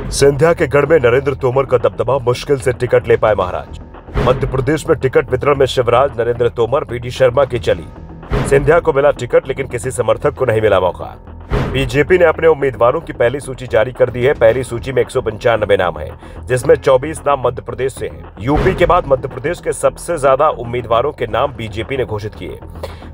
सिंधिया के गढ़ में नरेंद्र तोमर का दबदबा, मुश्किल से टिकट ले पाए महाराज। मध्य प्रदेश में टिकट वितरण में शिवराज, नरेंद्र तोमर, बीडी शर्मा की चली। सिंधिया को मिला टिकट लेकिन किसी समर्थक को नहीं मिला मौका। बीजेपी ने अपने उम्मीदवारों की पहली सूची जारी कर दी है। पहली सूची में 195 नाम हैं, जिसमें 24 नाम मध्य प्रदेश से हैं। यूपी के बाद मध्य प्रदेश के सबसे ज्यादा उम्मीदवारों के नाम बीजेपी ने घोषित किए।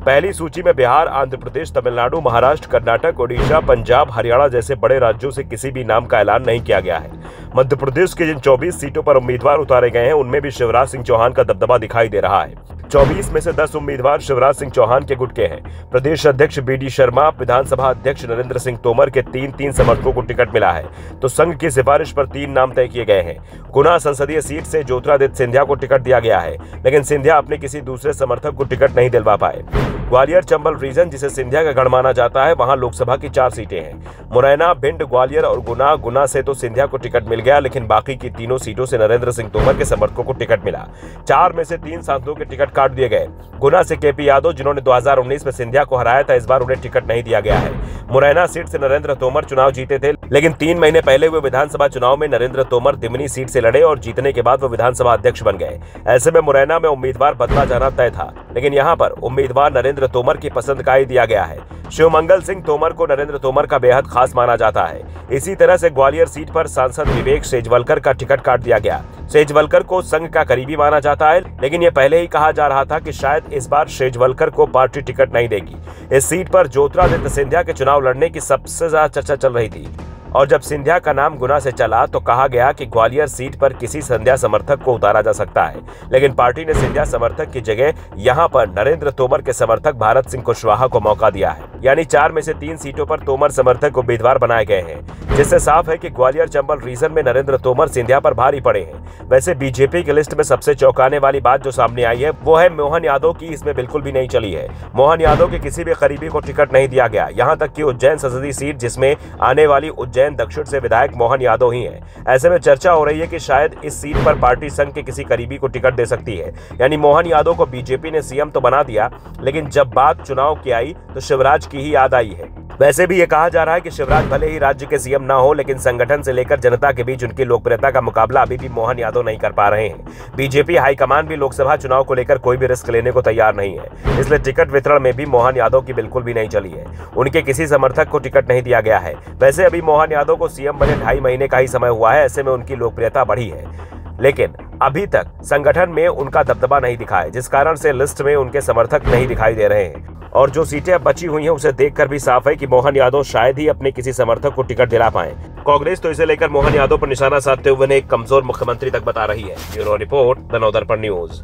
पहली सूची में बिहार, आंध्र प्रदेश, तमिलनाडु, महाराष्ट्र, कर्नाटक, ओडिशा, पंजाब, हरियाणा जैसे बड़े राज्यों से किसी भी नाम का ऐलान नहीं किया गया है। मध्य प्रदेश के जिन 24 सीटों पर उम्मीदवार उतारे गए हैं, उनमें भी शिवराज सिंह चौहान का दबदबा दिखाई दे रहा है। 24 में से 10 उम्मीदवार शिवराज सिंह चौहान के गुट के हैं। प्रदेश अध्यक्ष बीडी शर्मा, विधानसभा अध्यक्ष नरेंद्र सिंह तोमर के 3-3 समर्थकों को टिकट मिला है, तो संघ की सिफारिश पर 3 नाम तय किए गए हैं। गुना संसदीय सीट से ज्योतिरादित्य सिंधिया को टिकट दिया गया है, लेकिन सिंधिया अपने किसी दूसरे समर्थक को टिकट नहीं दिलवा पाए। ग्वालियर चंबल रीजन, जिसे सिंधिया का गढ़ माना जाता है, वहां लोकसभा की 4 सीटें हैं। मुरैना, भिंड, ग्वालियर और गुना से तो सिंधिया को टिकट मिल गया, लेकिन बाकी की तीनों सीटों से नरेंद्र सिंह तोमर के समर्थकों को टिकट मिला। 4 में से 3 सांसदों के टिकट काट दिए गए। गुना से केपी यादव, जिन्होंने 2019 में सिंधिया को हराया था, इस बार उन्हें टिकट नहीं दिया गया है। मुरैना सीट से नरेंद्र तोमर चुनाव जीते थे, लेकिन 3 महीने पहले हुए विधानसभा चुनाव में नरेंद्र तोमर दिमनी सीट से लड़े और जीतने के बाद वो विधानसभा अध्यक्ष बन गए। ऐसे में मुरैना में उम्मीदवार बदला जाना तय था, लेकिन यहाँ पर उम्मीदवार नरेंद्र तोमर की पसंद का ही दिया गया है। शिवमंगल सिंह तोमर को नरेंद्र तोमर का बेहद खास माना जाता है। इसी तरह से ग्वालियर सीट पर सांसद विवेक सेजवलकर का टिकट काट दिया गया। सेजवलकर को संघ का करीबी माना जाता है, लेकिन यह पहले ही कहा जा रहा था कि शायद इस बार सेजवलकर को पार्टी टिकट नहीं देगी। इस सीट पर ज्योतिरादित्य सिंधिया के चुनाव लड़ने की सबसे ज्यादा चर्चा चल रही थी, और जब सिंधिया का नाम गुना से चला तो कहा गया कि ग्वालियर सीट पर किसी सिंधिया समर्थक को उतारा जा सकता है, लेकिन पार्टी ने सिंधिया समर्थक की जगह यहां पर नरेंद्र तोमर के समर्थक भारत सिंह कुशवाहा को मौका दिया है। यानी 4 में से 3 सीटों पर तोमर समर्थक उम्मीदवार बनाए गए हैं, जिससे साफ है कि ग्वालियर चंबल रीजन में नरेंद्र तोमर सिंधिया पर भारी पड़े हैं। वैसे बीजेपी की लिस्ट में सबसे चौंकाने वाली बात जो सामने आई है, वो है मोहन यादव की इसमें बिल्कुल भी नहीं चली है। मोहन यादव के किसी भी करीबी को टिकट नहीं दिया गया। यहाँ तक कि उज्जैन संसदीय सीट, जिसमें आने वाली उज्जैन दक्षिण से विधायक मोहन यादव ही हैं। ऐसे में चर्चा हो रही है कि शायद इस सीट पर पार्टी संघ के किसी करीबी को टिकट दे सकती है। यानी मोहन यादव को बीजेपी ने सीएम तो बना दिया, लेकिन जब बात चुनाव की आई तो शिवराज की ही याद आई है। वैसे भी ये कहा जा रहा है कि शिवराज भले ही राज्य के सीएम ना हो, लेकिन संगठन से लेकर जनता के बीच उनकी लोकप्रियता का मुकाबला अभी भी मोहन यादव नहीं कर पा रहे हैं। बीजेपी हाईकमान भी लोकसभा चुनाव को लेकर कोई भी रिस्क लेने को तैयार नहीं है, इसलिए टिकट वितरण में भी मोहन यादव की बिल्कुल भी नहीं चली है। उनके किसी समर्थक को टिकट नहीं दिया गया है। वैसे अभी मोहन यादव को सीएम बने 2.5 महीने का ही समय हुआ है, ऐसे में उनकी लोकप्रियता बढ़ी है, लेकिन अभी तक संगठन में उनका दबदबा नहीं दिखा है, जिस कारण से लिस्ट में उनके समर्थक नहीं दिखाई दे रहे हैं। और जो सीटें अब बची हुई हैं, उसे देखकर भी साफ है कि मोहन यादव शायद ही अपने किसी समर्थक को टिकट दिला पाएं। कांग्रेस तो इसे लेकर मोहन यादव पर निशाना साधते हुए एक कमजोर मुख्यमंत्री तक बता रही है। Bureau report, the Navdarpan news.